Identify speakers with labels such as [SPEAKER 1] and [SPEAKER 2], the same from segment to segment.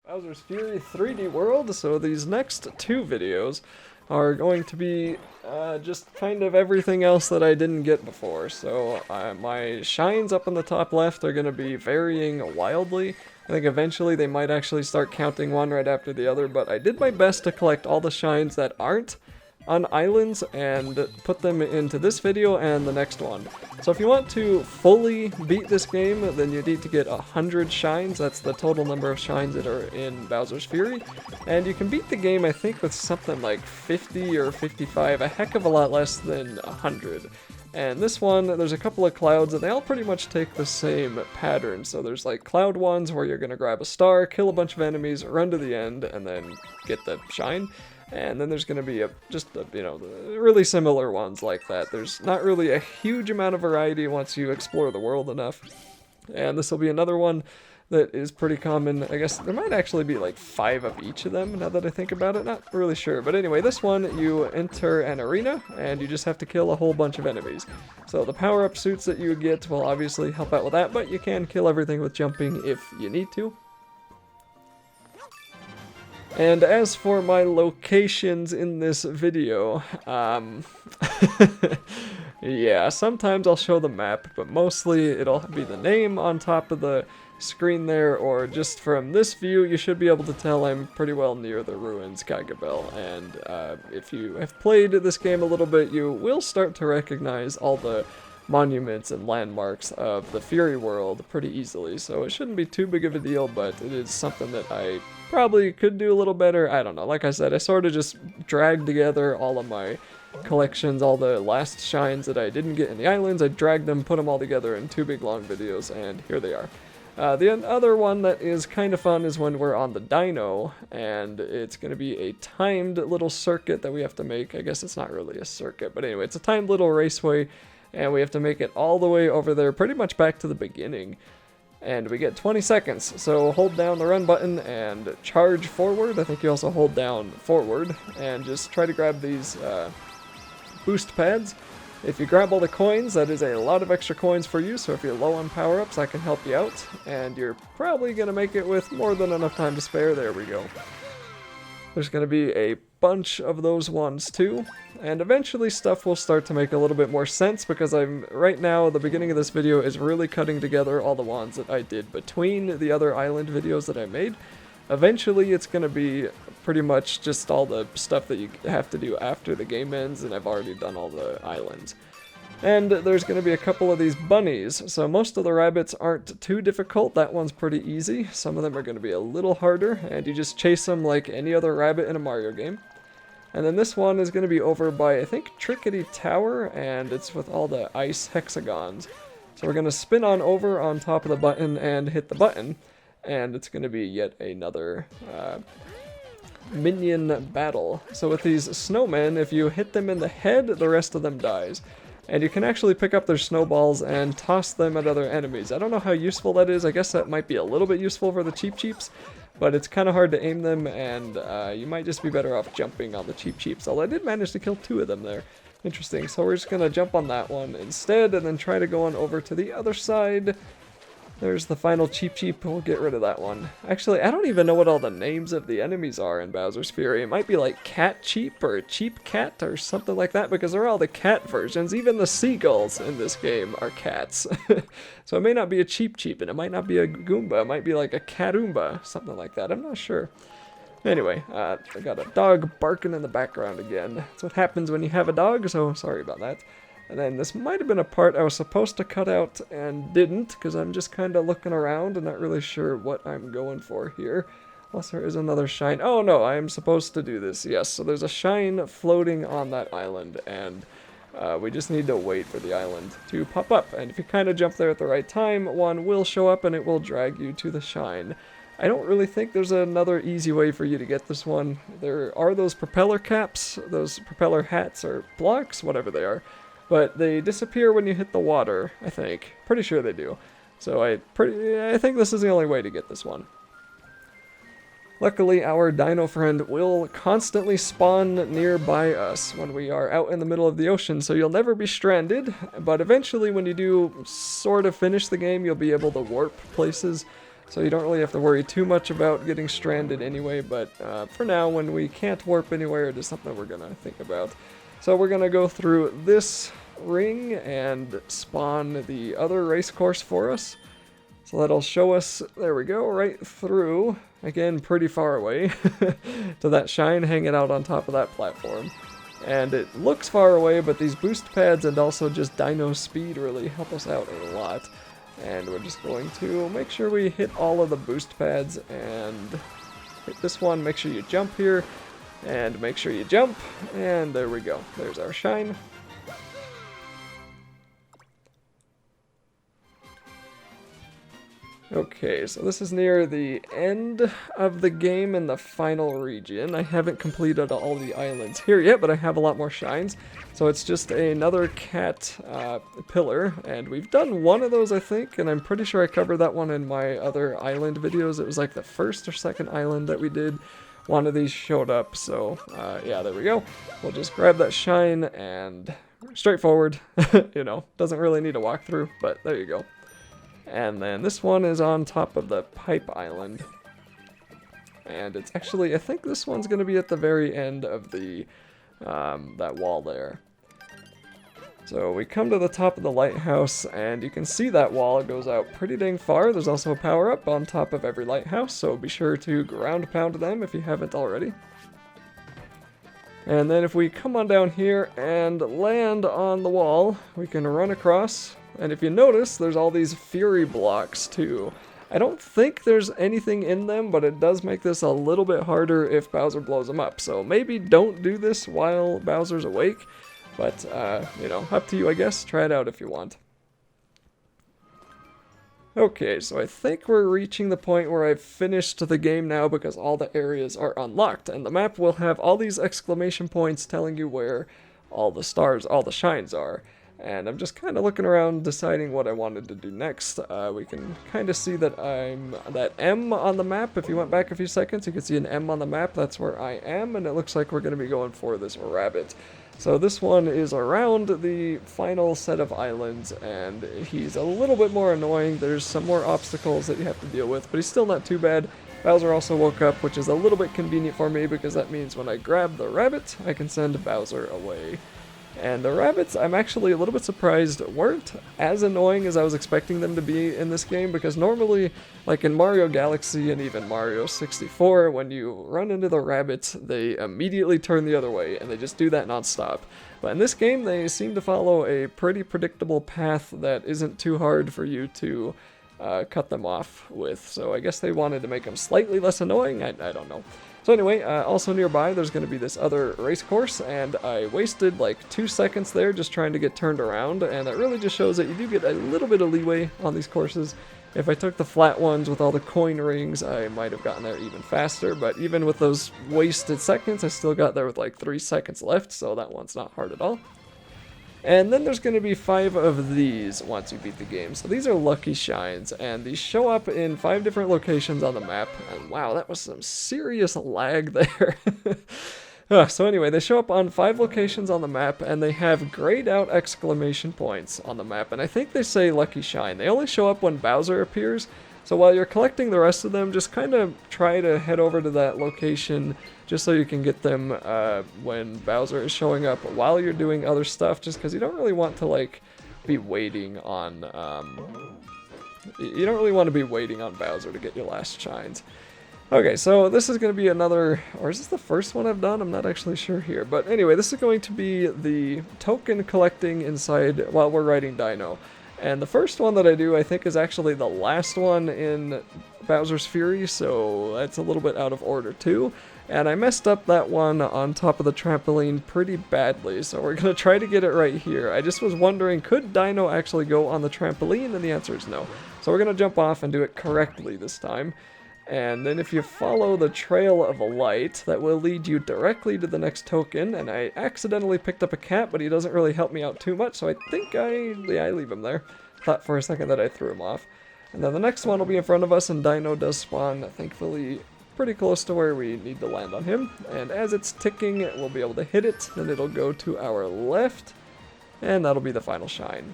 [SPEAKER 1] Bowser's Fury 3D World, so these next two videos are going to be just kind of everything else that I didn't get before. So my shines up in the top left are going to be varying wildly. I think eventually they might actually start counting one right after the other, but I did my best to collect all the shines that aren't on islands and put them into this video and the next one. So if you want to fully beat this game, then you need to get 100 shines. That's the total number of shines that are in Bowser's Fury. And you can beat the game, I think, with something like 50 or 55, a heck of a lot less than 100. And this one, there's a couple of clouds, and they all pretty much take the same pattern. So there's like cloud ones where you're going to grab a star, kill a bunch of enemies, run to the end, and then get the shine. And then there's going to be really similar ones like that. There's not really a huge amount of variety once you explore the world enough. And this will be another one that is pretty common. I guess there might actually be like 5 of each of them now that I think about it. Not really sure. But anyway, this one, you enter an arena and you just have to kill a whole bunch of enemies. So the power-up suits that you get will obviously help out with that, but you can kill everything with jumping if you need to. And as for my locations in this video, yeah, sometimes I'll show the map, but mostly it'll be the name on top of the screen there, or just from this view, you should be able to tell I'm pretty well near the ruins Kagabel. And if you have played this game a little bit, you will start to recognize all the monuments and landmarks of the Fury world pretty easily, so it shouldn't be too big of a deal, but it is something that I probably could do a little better. I don't know, like I said, I sort of just dragged together all of my collections, all the last shines that I didn't get in the islands. I dragged them, put them all together in 2 big long videos, and here they are. The other one that is kind of fun is when we're on the dino, and it's going to be a timed little circuit that we have to make. I guess it's not really a circuit, but anyway, it's a timed little raceway, and we have to make it all the way over there, pretty much back to the beginning. And we get 20 seconds, so hold down the run button and charge forward. I think you also hold down forward, and just try to grab these boost pads. If you grab all the coins, that is a lot of extra coins for you, so if you're low on power-ups, I can help you out. And you're probably going to make it with more than enough time to spare. There we go. There's going to be a bunch of those ones too, and eventually stuff will start to make a little bit more sense, because right now, the beginning of this video is really cutting together all the ones that I did between the other island videos that I made. Eventually it's going to be pretty much just all the stuff that you have to do after the game ends, and I've already done all the islands. And there's going to be a couple of these bunnies, so most of the rabbits aren't too difficult. That one's pretty easy. Some of them are going to be a little harder, and you just chase them like any other rabbit in a Mario game. And then this one is going to be over by, I think, Trickety Tower, and it's with all the ice hexagons. So we're going to spin on over on top of the button and hit the button, and it's going to be yet another minion battle. So with these snowmen, if you hit them in the head, the rest of them dies. And you can actually pick up their snowballs and toss them at other enemies. I don't know how useful that is. I guess that might be a little bit useful for the Cheep Cheeps, but it's kind of hard to aim them, and you might just be better off jumping on the Cheep Cheeps. Although I did manage to kill 2 of them there. Interesting. So we're just going to jump on that one instead, and then try to go on over to the other side. There's the final Cheep Cheep. We'll get rid of that one. Actually, I don't even know what all the names of the enemies are in Bowser's Fury. It might be like Cat Cheep or Cheep Cat or something like that, because they're all the cat versions. Even the seagulls in this game are cats. So it may not be a Cheep Cheep, and it might not be a Goomba. It might be like a Catumba, something like that. I'm not sure. Anyway, I got a dog barking in the background again. That's what happens when you have a dog, so sorry about that. And then this might have been a part I was supposed to cut out and didn't, because I'm just kind of looking around and not really sure what I'm going for here. Plus there is another shine. Oh no, I am supposed to do this. Yes, so there's a shine floating on that island, and we just need to wait for the island to pop up. And if you kind of jump there at the right time, one will show up and it will drag you to the shine. I don't really think there's another easy way for you to get this one. There are those propeller caps, those propeller hats or blocks, whatever they are. But they disappear when you hit the water, I think. Pretty sure they do. So I think this is the only way to get this one. Luckily, our dino friend will constantly spawn nearby us when we are out in the middle of the ocean, so you'll never be stranded. But eventually, when you do sort of finish the game, you'll be able to warp places. so you don't really have to worry too much about getting stranded anyway, but for now, when we can't warp anywhere, it is something we're going to think about. So we're going to go through this ring and spawn the other race course for us. So that'll show us, there we go, right through, again, pretty far away, to that shine hanging out on top of that platform. And it looks far away, but these boost pads and also just dino speed really help us out a lot. And we're just going to make sure we hit all of the boost pads and hit this one. Make sure you jump here and make sure you jump. And there we go. There's our shine. Okay, so this is near the end of the game in the final region. I haven't completed all the islands here yet, but I have a lot more shines. So it's just another cat pillar, and we've done one of those, I think, and I'm pretty sure I covered that one in my other island videos. It was like the first or second island that we did. One of these showed up, so yeah, there we go. We'll just grab that shine and straightforward, you know, doesn't really need a walkthrough, but there you go. And then this one is on top of the pipe island. And it's actually, I think this one's going to be at the very end of the that wall there. So we come to the top of the lighthouse, and you can see that wall. It goes out pretty dang far. There's also a power-up on top of every lighthouse, so be sure to ground pound them if you haven't already. And then if we come on down here and land on the wall, we can run across. And if you notice, there's all these fury blocks too. I don't think there's anything in them, but it does make this a little bit harder if Bowser blows them up. So maybe don't do this while Bowser's awake, but you know, up to you, I guess. Try it out if you want. Okay, so I think we're reaching the point where I've finished the game now because all the areas are unlocked, and the map will have all these exclamation points telling you where all the stars, all the shines are. And I'm just kind of looking around deciding what I wanted to do next. We can kind of see that I'm that M on the map. If you went back a few seconds, you can see an M on the map. That's where I am, and it looks like we're going to be going for this rabbit. So this one is around the final set of islands, and he's a little bit more annoying. There's some more obstacles that you have to deal with, but he's still not too bad. Bowser also woke up, which is a little bit convenient for me because that means when I grab the rabbit, I can send Bowser away. And the rabbits, I'm actually a little bit surprised, weren't as annoying as I was expecting them to be in this game, because normally, like in Mario Galaxy and even Mario 64, when you run into the rabbits, they immediately turn the other way, and they just do that non-stop. But in this game, they seem to follow a pretty predictable path that isn't too hard for you to cut them off with. So I guess they wanted to make them slightly less annoying, I don't know. So anyway, also nearby there's going to be this other race course, and I wasted like 2 seconds there just trying to get turned around, and that really just shows that you do get a little bit of leeway on these courses. If I took the flat ones with all the coin rings, I might have gotten there even faster, but even with those wasted seconds, I still got there with like 3 seconds left, so that one's not hard at all. And then there's going to be 5 of these once you beat the game. So these are lucky shines, and these show up in 5 different locations on the map. And wow, that was some serious lag there. So anyway, they show up on 5 locations on the map, and they have grayed out exclamation points on the map. And I think they say lucky shine. They only show up when Bowser appears. So while you're collecting the rest of them, just kind of try to head over to that location just so you can get them when Bowser is showing up while you're doing other stuff, just because you don't really want to like be waiting on you don't really want to be waiting on Bowser to get your last shines. Okay, so this is going to be another, or is this the first one I've done? I'm not actually sure here, but anyway, this is going to be the token collecting inside while we're riding Dino. And the first one that I do, I think, is actually the last one in Bowser's Fury, so that's a little bit out of order too. And I messed up that one on top of the trampoline pretty badly, so we're going to try to get it right here. I just was wondering, could Dino actually go on the trampoline? And the answer is no. So we're going to jump off and do it correctly this time. And then if you follow the trail of a light, that will lead you directly to the next token. And I accidentally picked up a cat, but he doesn't really help me out too much, so I think I leave him there. Thought for a second that I threw him off. And then the next one will be in front of us, and Dino does spawn, thankfully, pretty close to where we need to land on him. And as it's ticking, we'll be able to hit it, then it'll go to our left, and that'll be the final shine.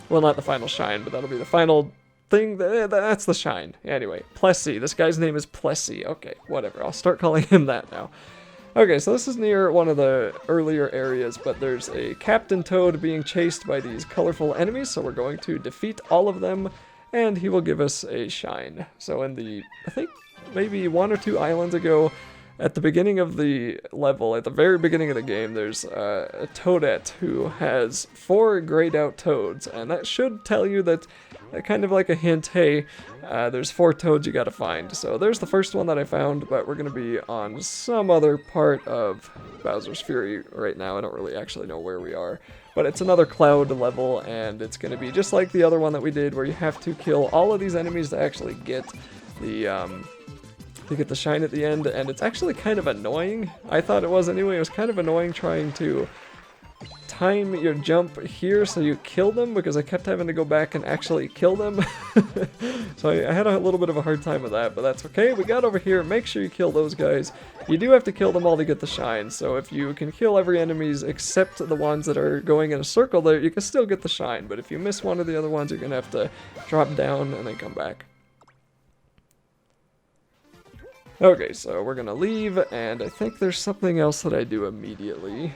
[SPEAKER 1] Well, not the final shine, but that'll be the final thing, that's the shine. Anyway, Plessie. This guy's name is Plessie. Okay, whatever. I'll start calling him that now. Okay, so this is near one of the earlier areas, but there's a Captain Toad being chased by these colorful enemies, so we're going to defeat all of them, and he will give us a shine. So in the, I think, maybe 1 or 2 islands ago, at the beginning of the level, at the very beginning of the game, there's a Toadette who has 4 grayed out toads, and that should tell you that, kind of like a hint, hey, there's 4 toads you gotta find. So there's the first one that I found, but we're gonna be on some other part of Bowser's Fury right now. I don't really actually know where we are, but it's another cloud level, and it's gonna be just like the other one that we did, where you have to kill all of these enemies to actually get the shine at the end, and it's actually kind of annoying. I thought it was anyway. It was kind of annoying trying to time your jump here so you kill them, because I kept having to go back and actually kill them. So I had a little bit of a hard time with that, but that's okay. We got over here. Make sure you kill those guys. You do have to kill them all to get the shine, so if you can kill every enemies except the ones that are going in a circle there, you can still get the shine, but if you miss one of the other ones, you're gonna have to drop down and then come back. Okay, so we're gonna leave, and I think there's something else that I do immediately.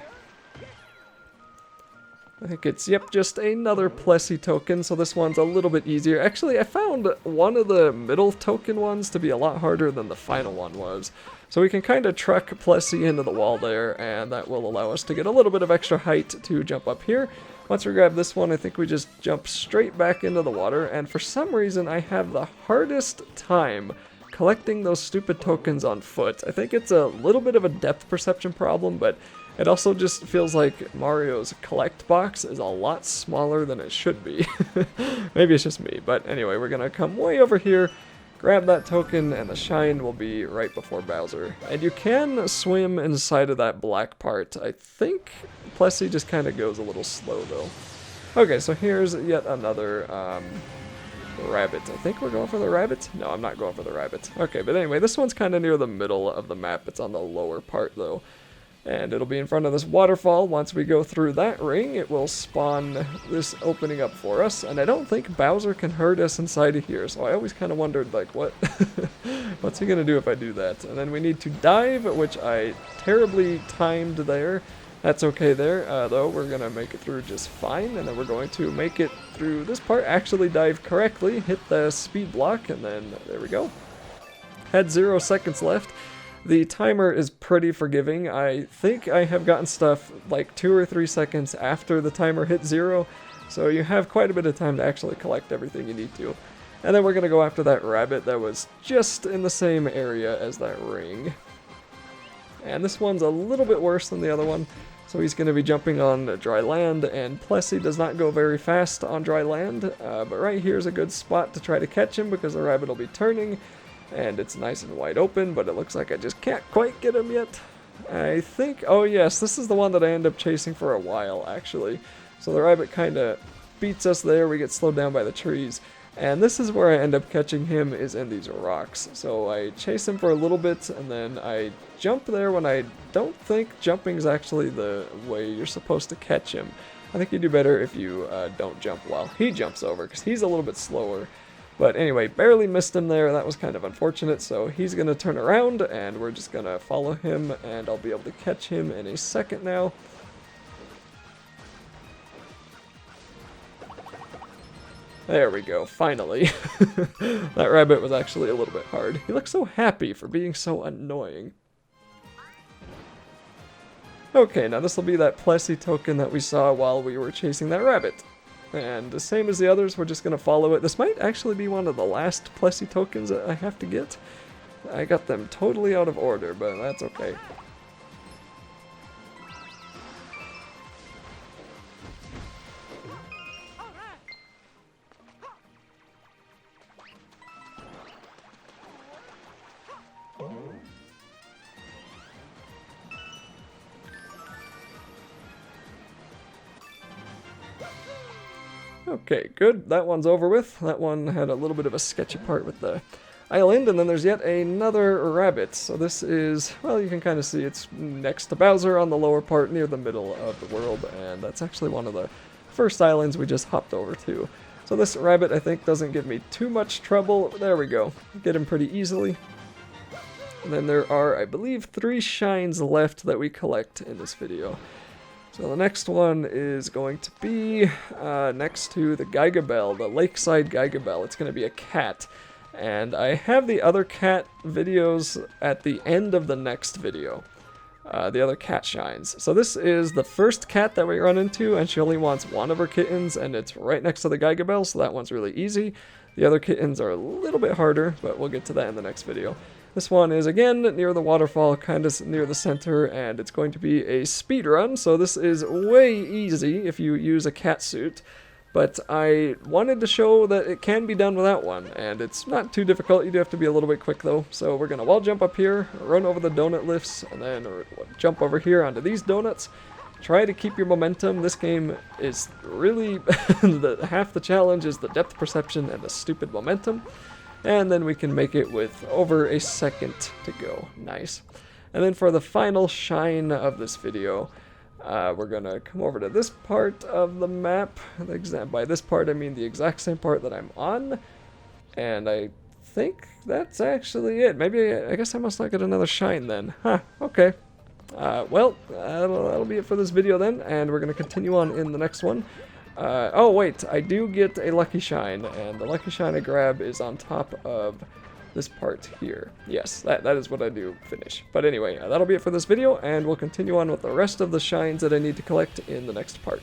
[SPEAKER 1] I think it's, yep, just another Plessie token, so this one's a little bit easier. Actually, I found one of the middle token ones to be a lot harder than the final one was. So we can kind of truck Plessie into the wall there, and that will allow us to get a little bit of extra height to jump up here. Once we grab this one, I think we just jump straight back into the water, and for some reason I have the hardest time collecting those stupid tokens on foot. I think it's a little bit of a depth perception problem, but it also just feels like Mario's collect box is a lot smaller than it should be. Maybe it's just me, but anyway, we're gonna come way over here, grab that token, and the shine will be right before Bowser. And you can swim inside of that black part. I think Plessie just kind of goes a little slow though. Okay, so here's yet another rabbit. I think we're going for the rabbit? No, I'm not going for the rabbit. Okay, but anyway, this one's kind of near the middle of the map. It's on the lower part, though. And it'll be in front of this waterfall. Once we go through that ring, it will spawn this opening up for us. And I don't think Bowser can hurt us inside of here, so I always kind of wondered, like, what? What's he going to do if I do that? And then we need to dive, which I terribly timed there. That's okay there, though. We're going to make it through just fine, and then we're going to make it through this part, actually dive correctly, hit the speed block, and then there we go. Had 0 seconds left. The timer is pretty forgiving. I think I have gotten stuff like 2 or 3 seconds after the timer hit 0, so you have quite a bit of time to actually collect everything you need to. And then we're going to go after that rabbit that was just in the same area as that ring. And this one's a little bit worse than the other one. So he's going to be jumping on dry land, and Plessie does not go very fast on dry land, but right here is a good spot to try to catch him because the rabbit will be turning, and it's nice and wide open, but it looks like I just can't quite get him yet. I think, oh yes, this is the one that I end up chasing for a while, actually. So the rabbit kind of beats us there, we get slowed down by the trees. And this is where I end up catching him, is in these rocks. So I chase him for a little bit, and then I jump there when I don't think jumping is actually the way you're supposed to catch him. I think you do better if you don't jump while he jumps over, because he's a little bit slower. But anyway, barely missed him there. That was kind of unfortunate, so he's going to turn around, and we're just going to follow him, and I'll be able to catch him in a second now. There we go, finally. That rabbit was actually a little bit hard. He looks so happy for being so annoying. Okay, now this will be that Plessie token that we saw while we were chasing that rabbit. And the same as the others, we're just going to follow it. This might actually be one of the last Plessie tokens that I have to get. I got them totally out of order, but that's okay. Okay, good. That one's over with. That one had a little bit of a sketchy part with the island, and then there's yet another rabbit. So this is, well, you can kind of see it's next to Bowser on the lower part near the middle of the world, and that's actually one of the first islands we just hopped over to. So this rabbit, I think, doesn't give me too much trouble. There we go. Get him pretty easily. And then there are, I believe, 3 shines left that we collect in this video. So the next one is going to be next to the Gigabell, the Lakeside Gigabell. It's going to be a cat. And I have the other cat videos at the end of the next video. The other cat shines. So this is the first cat that we run into, and she only wants one of her kittens, and it's right next to the Gigabell, so that one's really easy. The other kittens are a little bit harder, but we'll get to that in the next video. This one is, again, near the waterfall, kind of near the center, and it's going to be a speed run, so this is way easy if you use a cat suit. But I wanted to show that it can be done without one, and it's not too difficult. You do have to be a little bit quick, though. So we're going to wall jump up here, run over the donut lifts, and then jump over here onto these donuts. Try to keep your momentum. This game is really... half the challenge is the depth perception and the stupid momentum. And then we can make it with over a second to go. Nice. And then for the final shine of this video... we're gonna come over to this part of the map. By this part, I mean the exact same part that I'm on. And I think that's actually it. Maybe, I guess I must not get another shine then. Huh, okay. Well, that'll be it for this video then, and we're gonna continue on in the next one. Oh wait, I do get a lucky shine, and the lucky shine I grab is on top of this part here. Yes, that is what I do finish. But anyway, that'll be it for this video, and we'll continue on with the rest of the shines that I need to collect in the next part.